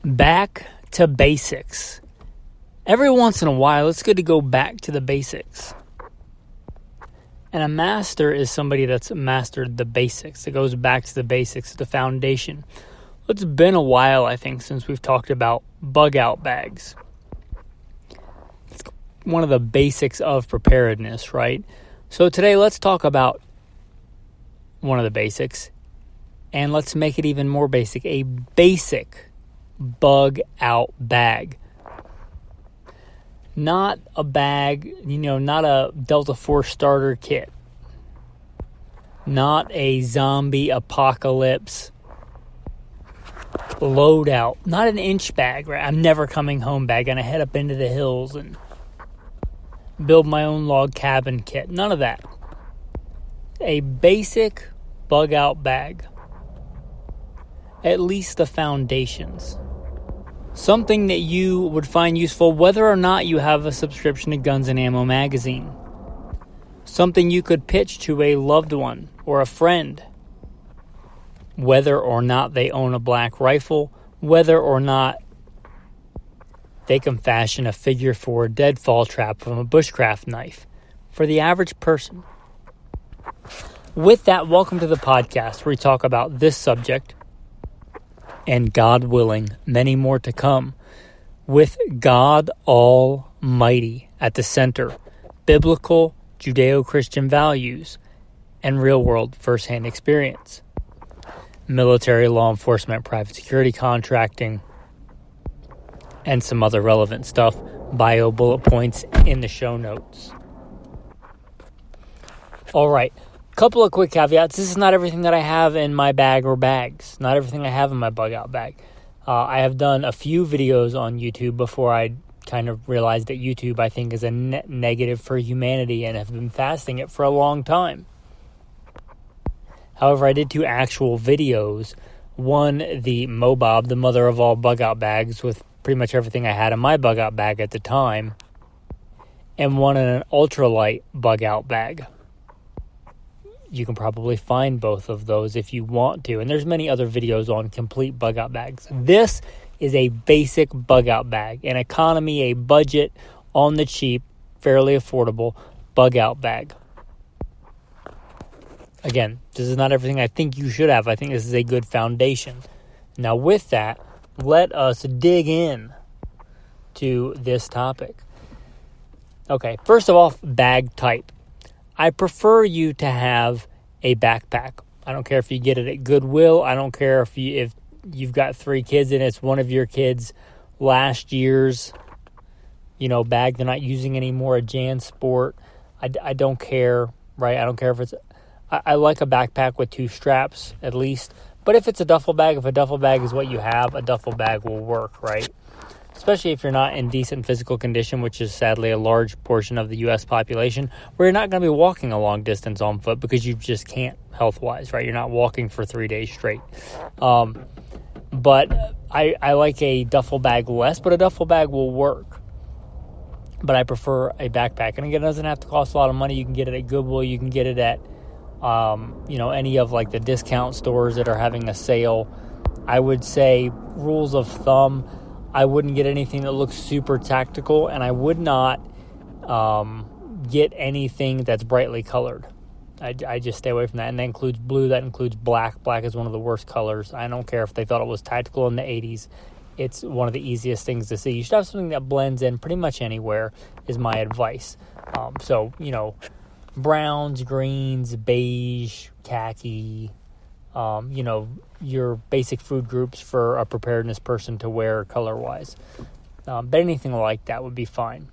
Back to basics. Every once in a while, it's good to go back to the basics. And a master is somebody that's mastered the basics. It goes back to the basics, the foundation. It's been a while, I think, since we've talked about bug-out bags. It's one of the basics of preparedness, right? So today, let's talk about one of the basics. And let's make it even more basic. A basic bug-out bag. Not a bag, not a Delta Force starter kit. Not a zombie apocalypse loadout. Not an inch bag, right? I'm never coming home bag. Gonna head up into the hills and build my own log cabin kit. None of that. A basic bug-out bag. At least the foundations. Something that you would find useful whether or not you have a subscription to Guns and Ammo magazine. Something you could pitch to a loved one or a friend. Whether or not they own a black rifle. Whether or not they can fashion a figure for a deadfall trap from a bushcraft knife. For the average person. With that, welcome to the podcast where we talk about this subject. And God willing, many more to come, with God Almighty at the center, biblical Judeo-Christian values, and real-world first-hand experience. Military, law enforcement, private security contracting, and some other relevant stuff. Bio bullet points in the show notes. All right. Couple of quick caveats. This is not everything that I have in my bag or bags. Not everything I have in my bug-out bag. I have done a few videos on YouTube before I kind of realized that YouTube, I think, is a net negative for humanity and have been fasting it for a long time. However, I did 2 actual videos. One, the Mobob, the mother of all bug-out bags, with pretty much everything I had in my bug-out bag at the time. And one in an ultralight bug-out bag. You can probably find both of those if you want to. And there's many other videos on complete bug-out bags. This is a basic bug-out bag. An economy, a budget, on the cheap, fairly affordable bug-out bag. Again, this is not everything I think you should have. I think this is a good foundation. Now with that, let us dig in to this topic. Okay, first of all, bag type. I prefer you to have a backpack. I don't care if you get it at Goodwill. I don't care if you've got 3 kids and it's one of your kids' last year's, bag they're not using anymore, a JanSport. I don't care, right? I don't care if it's... I like a backpack with 2 straps at least. But if it's a duffel bag, if a duffel bag is what you have, a duffel bag will work, right? Especially if you're not in decent physical condition, which is sadly a large portion of the U.S. population, where you're not going to be walking a long distance on foot because you just can't health-wise, right? You're not walking for 3 days straight. But I like a duffel bag less, but a duffel bag will work. But I prefer a backpack. And again, it doesn't have to cost a lot of money. You can get it at Goodwill. You can get it at, any of like the discount stores that are having a sale. I would say rules of thumb, I wouldn't get anything that looks super tactical, and I would not get anything that's brightly colored. I just stay away from that, and that includes blue, that includes black. Black is one of the worst colors. I don't care if they thought it was tactical in the 80s. It's one of the easiest things to see. You should have something that blends in pretty much anywhere is my advice. Browns, greens, beige, khaki, your basic food groups for a preparedness person to wear color-wise. But anything like that would be fine.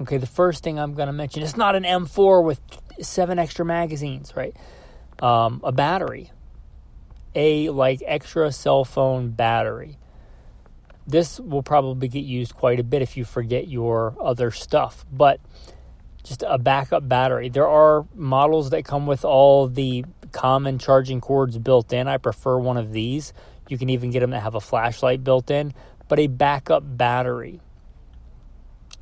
Okay, the first thing I'm going to mention, it's not an M4 with 7 extra magazines, right? A battery. A, extra cell phone battery. This will probably get used quite a bit if you forget your other stuff. But just a backup battery. There are models that come with all the common charging cords built in. I prefer one of these. You can even get them that have a flashlight built in. But a backup battery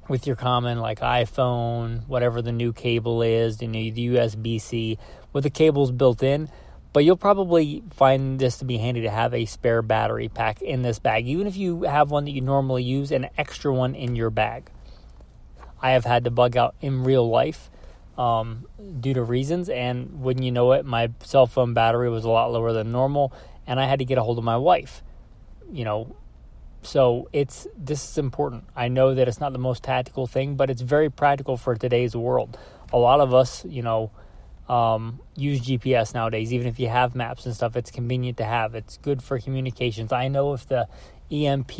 with your common iPhone, whatever the new cable is, the USB-C, with the cables built in. But you'll probably find this to be handy to have a spare battery pack in this bag. Even if you have one that you normally use, an extra one in your bag. I have had to bug out in real life due to reasons, and wouldn't you know it, my cell phone battery was a lot lower than normal, and I had to get a hold of my wife. So this is important. I know that it's not the most tactical thing, but it's very practical for today's world. A lot of us, use GPS nowadays. Even if you have maps and stuff, it's convenient to have. It's good for communications. I know if the EMP,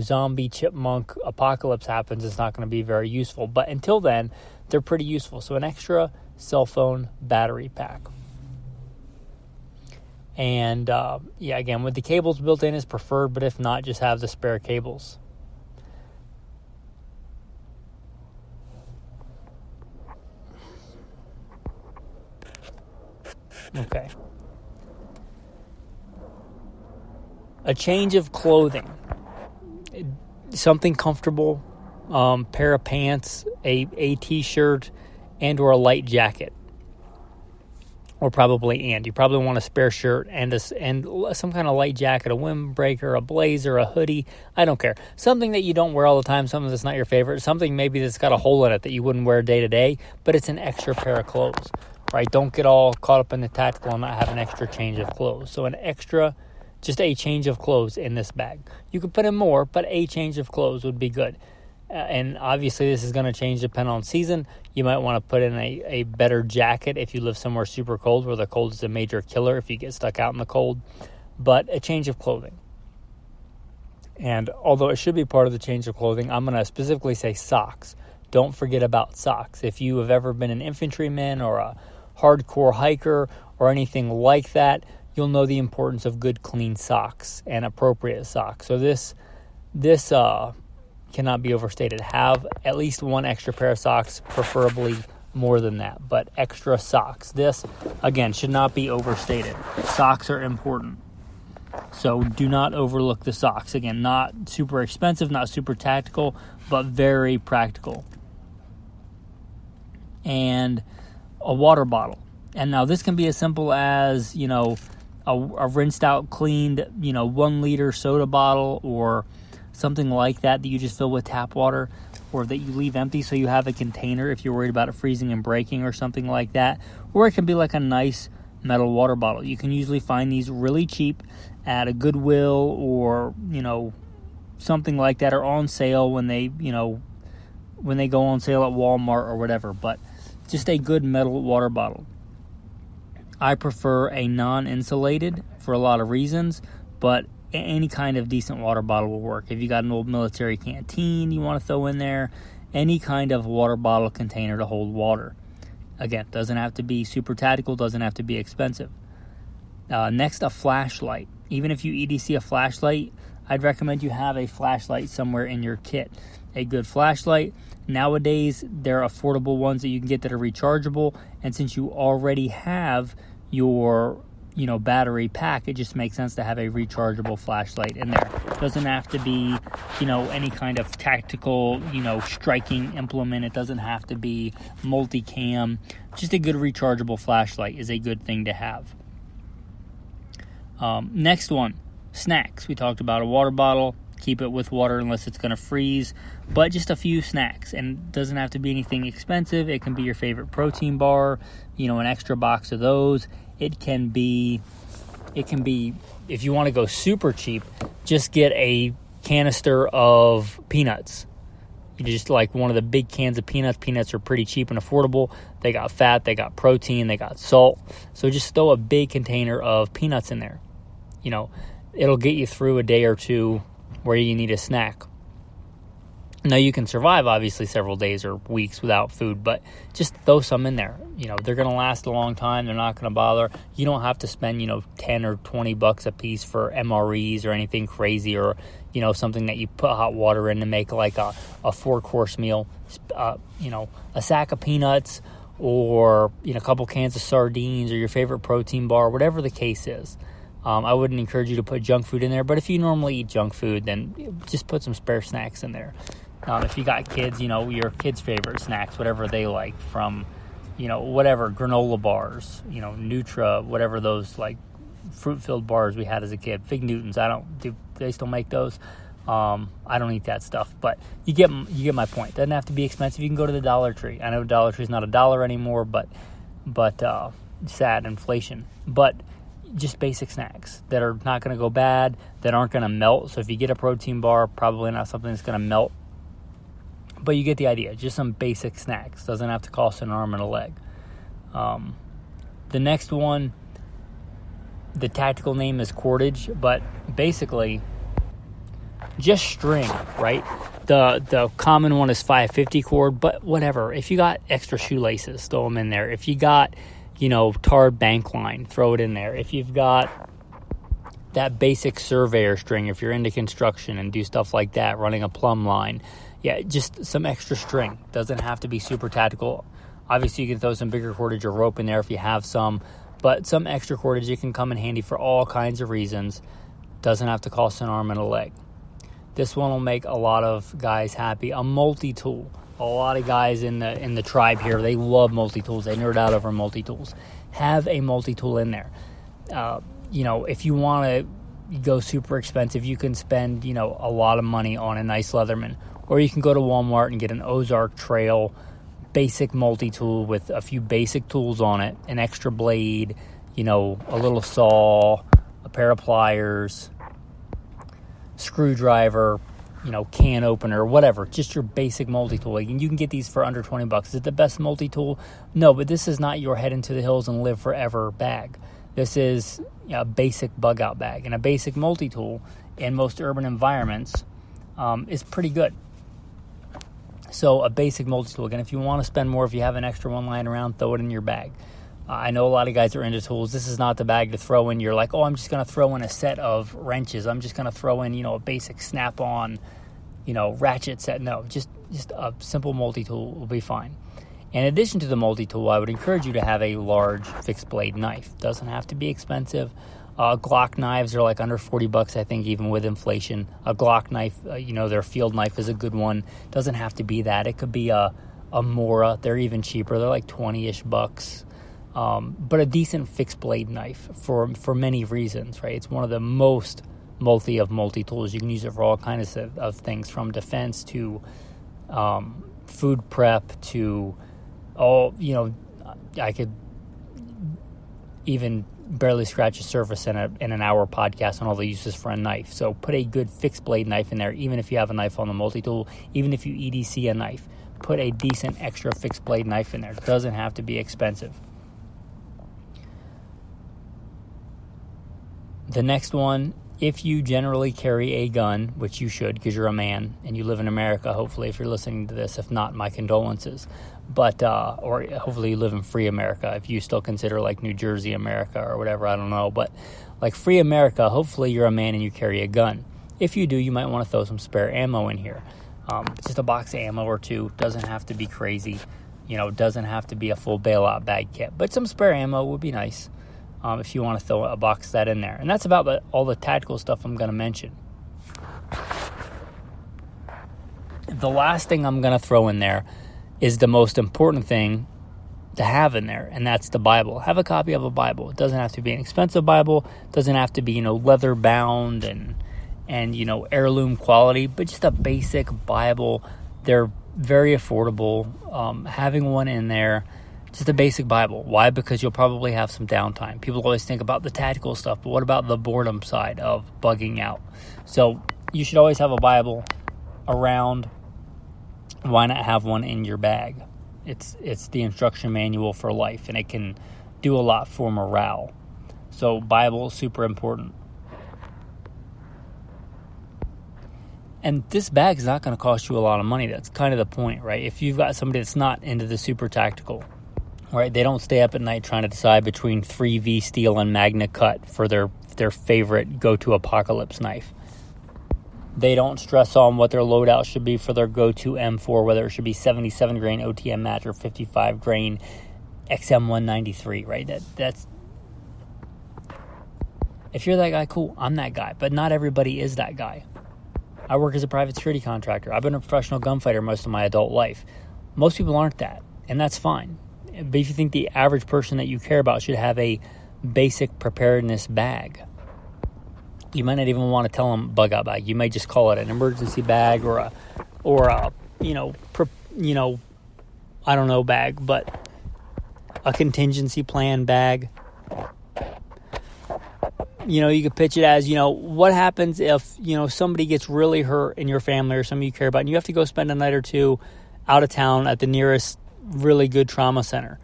zombie chipmunk apocalypse happens, it's not going to be very useful. But until then, they're pretty useful. So an extra cell phone battery pack. And again, with the cables built in is preferred, but if not, just have the spare cables. Okay. A change of clothing. Something comfortable, pair of pants, a t-shirt, and or a light jacket. Or you probably want a spare shirt and some kind of light jacket, a windbreaker, a blazer, a hoodie. I don't care. Something that you don't wear all the time, something that's not your favorite, something maybe that's got a hole in it that you wouldn't wear day to day, but it's an extra pair of clothes, right? Don't get all caught up in the tactical and not have an extra change of clothes. So just a change of clothes in this bag. You could put in more, but a change of clothes would be good. And obviously this is going to change depending on season. You might want to put in a better jacket if you live somewhere super cold, where the cold is a major killer if you get stuck out in the cold. But a change of clothing. And although it should be part of the change of clothing, I'm going to specifically say socks. Don't forget about socks. If you have ever been an infantryman or a hardcore hiker or anything like that, you'll know the importance of good clean socks and appropriate socks. So this cannot be overstated. Have at least one extra pair of socks, preferably more than that, but extra socks. This, again, should not be overstated. Socks are important. So do not overlook the socks. Again, not super expensive, not super tactical, but very practical. And a water bottle. And now this can be as simple as, a rinsed out, cleaned, 1 liter soda bottle or something like that you just fill with tap water, or that you leave empty so you have a container if you're worried about it freezing and breaking or something like that. Or it can be like a nice metal water bottle. You can usually find these really cheap at a Goodwill or, something like that, or on sale when they go on sale at Walmart or whatever. But just a good metal water bottle. I prefer a non-insulated for a lot of reasons, but any kind of decent water bottle will work. If you got an old military canteen you want to throw in there, any kind of water bottle container to hold water. Again, doesn't have to be super tactical, doesn't have to be expensive. Next, a flashlight. Even if you EDC a flashlight, I'd recommend you have a flashlight somewhere in your kit. A good flashlight. Nowadays, there are affordable ones that you can get that are rechargeable, and since you already have your battery pack, it just makes sense to have a rechargeable flashlight in there. Doesn't have to be, any kind of tactical, striking implement. It doesn't have to be multicam. Just a good rechargeable flashlight is a good thing to have. Next one, snacks. We talked about a water bottle. Keep it with water unless it's going to freeze, but just a few snacks, and it doesn't have to be anything expensive. It can be your favorite protein bar, an extra box of those. It can be, if you want to go super cheap, just get a canister of peanuts. You just like one of the big cans of peanuts. Peanuts are pretty cheap and affordable. They got fat, they got protein, they got salt. So just throw a big container of peanuts in there. It'll get you through a day or two where you need a snack. Now, you can survive, obviously, several days or weeks without food, but just throw some in there. They're going to last a long time. They're not going to bother. You don't have to spend, $10 or $20 a piece for N.R.As or anything crazy, or, something that you put hot water in to make like a 4-course meal. A sack of peanuts or, a couple cans of sardines or your favorite protein bar, whatever the case is. I wouldn't encourage you to put junk food in there, but if you normally eat junk food, then just put some spare snacks in there. If you got kids, your kids' favorite snacks, whatever they like, from, whatever, granola bars, Nutra, whatever those like fruit-filled bars we had as a kid. Fig Newtons, do they still make those? I don't eat that stuff, but you get my point. Doesn't have to be expensive. You can go to the Dollar Tree. I know Dollar Tree's not $1 anymore, but sad inflation. But just basic snacks that are not going to go bad, that aren't going to melt. So if you get a protein bar, probably not something that's going to melt. But you get the idea. Just some basic snacks. Doesn't have to cost an arm and a leg. The next one, the tactical name is cordage, but basically just string, right? The common one is 550 cord, but whatever. If you got extra shoelaces, throw them in there. If you got, tarred bank line, throw it in there. If you've got that basic surveyor string, if you're into construction and do stuff like that, running a plumb line, just some extra string. Doesn't have to be super tactical. Obviously, you can throw some bigger cordage or rope in there if you have some, but some extra cordage, it can come in handy for all kinds of reasons. Doesn't have to cost an arm and a leg. This one will make a lot of guys happy. A multi-tool. A lot of guys in the tribe here, they love multi-tools. They nerd out over multi-tools. Have a multi-tool in there. If you want to go super expensive, you can spend, a lot of money on a nice Leatherman. Or you can go to Walmart and get an Ozark Trail basic multi-tool with a few basic tools on it. An extra blade, a little saw, a pair of pliers, screwdriver, can opener, whatever, just your basic multi-tool. And you can get these for under $20. Is it the best multi-tool? No, but this is not your head into the hills and live forever bag. This is a basic bug out bag. And a basic multi-tool in most urban environments is pretty good. So a basic multi-tool. Again, if you want to spend more, if you have an extra one lying around, throw it in your bag. I know a lot of guys are into tools. This is not the bag to throw in. You're like, I'm just going to throw in a set of wrenches. I'm just going to throw in, a basic snap-on, ratchet set. No, just a simple multi-tool will be fine. In addition to the multi-tool, I would encourage you to have a large fixed blade knife. Doesn't have to be expensive. Glock knives are like under $40, I think, even with inflation. A Glock knife, their field knife is a good one. Doesn't have to be that. It could be a Mora. They're even cheaper. They're like 20-ish bucks. But a decent fixed blade knife for many reasons, right? It's one of the most multi-tools. You can use it for all kinds of things, from defense to food prep to all, I could even barely scratch the surface in an hour podcast on all the uses for a knife. So put a good fixed blade knife in there, even if you have a knife on the multi-tool, even if you EDC a knife, put a decent extra fixed blade knife in there. It doesn't have to be expensive. The next one, if you generally carry a gun, which you should because you're a man and you live in America, hopefully, if you're listening to this. If not, my condolences. But, or hopefully you live in free America, if you still consider like New Jersey America or whatever, I don't know. But like free America, hopefully you're a man and you carry a gun. If you do, you might want to throw some spare ammo in here. Just a box of ammo or two. Doesn't have to be crazy. Doesn't have to be a full bailout bag kit. But some spare ammo would be nice. If you want to throw a box of that in there. And that's about all the tactical stuff I'm going to mention. The last thing I'm going to throw in there is the most important thing to have in there, and that's the Bible. Have a copy of a Bible. It doesn't have to be an expensive Bible. It doesn't have to be, leather bound and heirloom quality, but just a basic Bible. They're very affordable. Having one in there, just a basic Bible. Why? Because you'll probably have some downtime. People always think about the tactical stuff, but what about the boredom side of bugging out? So you should always have a Bible around. Why not have one in your bag? It's the instruction manual for life, and it can do a lot for morale. So Bible, super important. And this bag is not going to cost you a lot of money. That's kind of the point, right? If you've got somebody that's not into the super tactical, right? They don't stay up at night trying to decide between 3V steel and Magna Cut for their favorite go-to apocalypse knife. They don't stress on what their loadout should be for their go-to M4, whether it should be 77 grain OTM match or 55 grain XM193, right? That's if you're that guy, cool. I'm that guy, but not everybody is that guy. I work as a private security contractor. I've been a professional gunfighter most of my adult life. Most people aren't that, and that's fine. But if you think the average person that you care about should have a basic preparedness bag, you might not even want to tell them bug out bag. You might just call it an emergency bag or a I don't know bag, but a contingency plan bag. You could pitch it as, what happens if, somebody gets really hurt in your family or somebody you care about, and you have to go spend a night or two out of town at the nearest really good trauma center,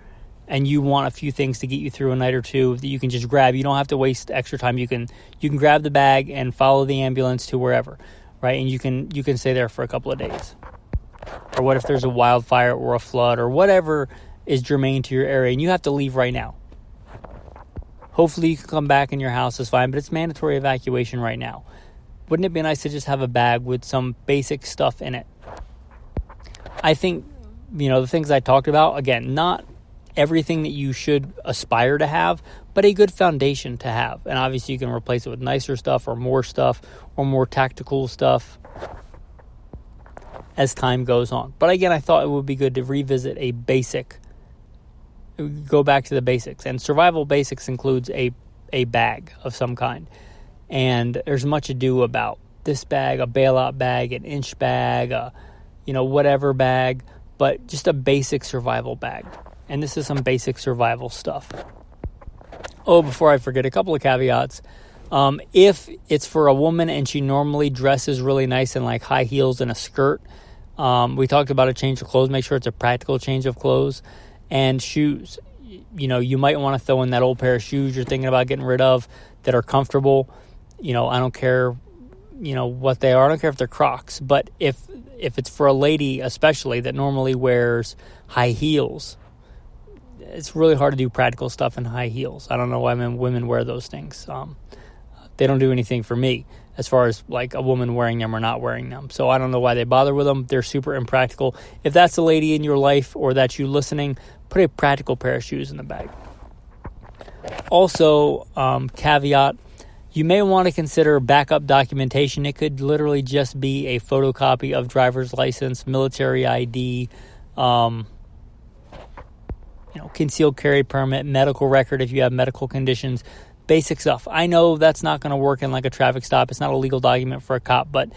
and you want a few things to get you through a night or two that you can just grab. You don't have to waste extra time. You can grab the bag and follow the ambulance to wherever, right? And you can stay there for a couple of days. Or what if there's a wildfire or a flood or whatever is germane to your area and you have to leave right now? Hopefully you can come back and your house is fine, but it's mandatory evacuation right now. Wouldn't it be nice to just have a bag with some basic stuff in it? I think, the things I talked about, again, not everything that you should aspire to have, but a good foundation to have. And obviously you can replace it with nicer stuff or more tactical stuff as time goes on. But again, I thought it would be good to revisit go back to the basics. And survival basics includes a bag of some kind. And there's much ado about this bag, a bailout bag, an inch bag, whatever bag, but just a basic survival bag. And this is some basic survival stuff. Oh, before I forget, a couple of caveats. If it's for a woman and she normally dresses really nice in like high heels and a skirt, we talked about a change of clothes. Make sure it's a practical change of clothes. And shoes. You might want to throw in that old pair of shoes you're thinking about getting rid of that are comfortable. I don't care, what they are. I don't care if they're Crocs. But if it's for a lady especially that normally wears high heels, it's really hard to do practical stuff in high heels. I don't know why women wear those things. They don't do anything for me as far as like a woman wearing them or not wearing them. So I don't know why they bother with them. They're super impractical. If that's the lady in your life or that's you listening, put a practical pair of shoes in the bag. Also, caveat, you may want to consider backup documentation. It could literally just be a photocopy of driver's license, military ID, concealed carry permit, medical record if you have medical conditions, basic stuff. I know that's not going to work in like a traffic stop. It's not a legal document for a cop, but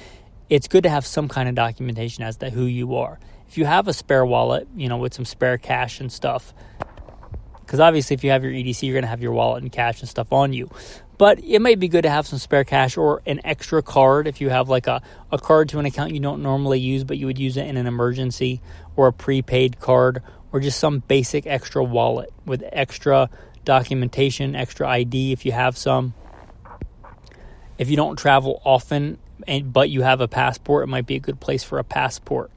it's good to have some kind of documentation as to who you are. If you have a spare wallet, with some spare cash and stuff, because obviously if you have your EDC, you're going to have your wallet and cash and stuff on you. But it might be good to have some spare cash or an extra card if you have like a card to an account you don't normally use, but you would use it in an emergency, or a prepaid card, or just some basic extra wallet with extra documentation, extra ID if you have some. If you don't travel often, but you have a passport, it might be a good place for a passport.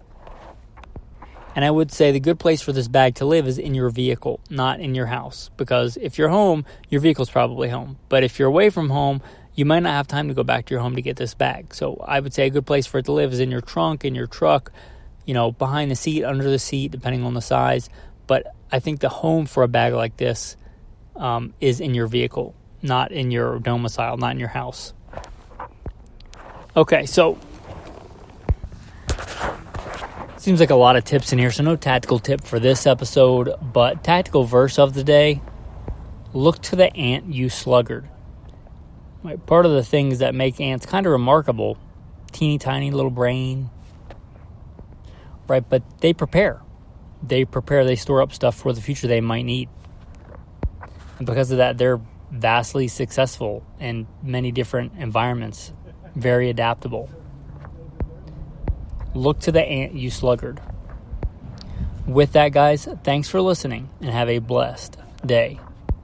And I would say the good place for this bag to live is in your vehicle, not in your house. Because if you're home, your vehicle's probably home. But if you're away from home, you might not have time to go back to your home to get this bag. So I would say a good place for it to live is in your trunk, in your truck, behind the seat, under the seat, depending on the size. But I think the home for a bag like this is in your vehicle, not in your domicile, not in your house. Okay, so seems like a lot of tips in here, so no tactical tip for this episode, but tactical verse of the day: look to the ant, you sluggard. Right, part of the things that make ants kind of remarkable, teeny tiny little brain, right? But they prepare, they store up stuff for the future they might need. And because of that, they're vastly successful in many different environments, very adaptable. Look to the ant, you sluggard. With that, guys, thanks for listening and have a blessed day.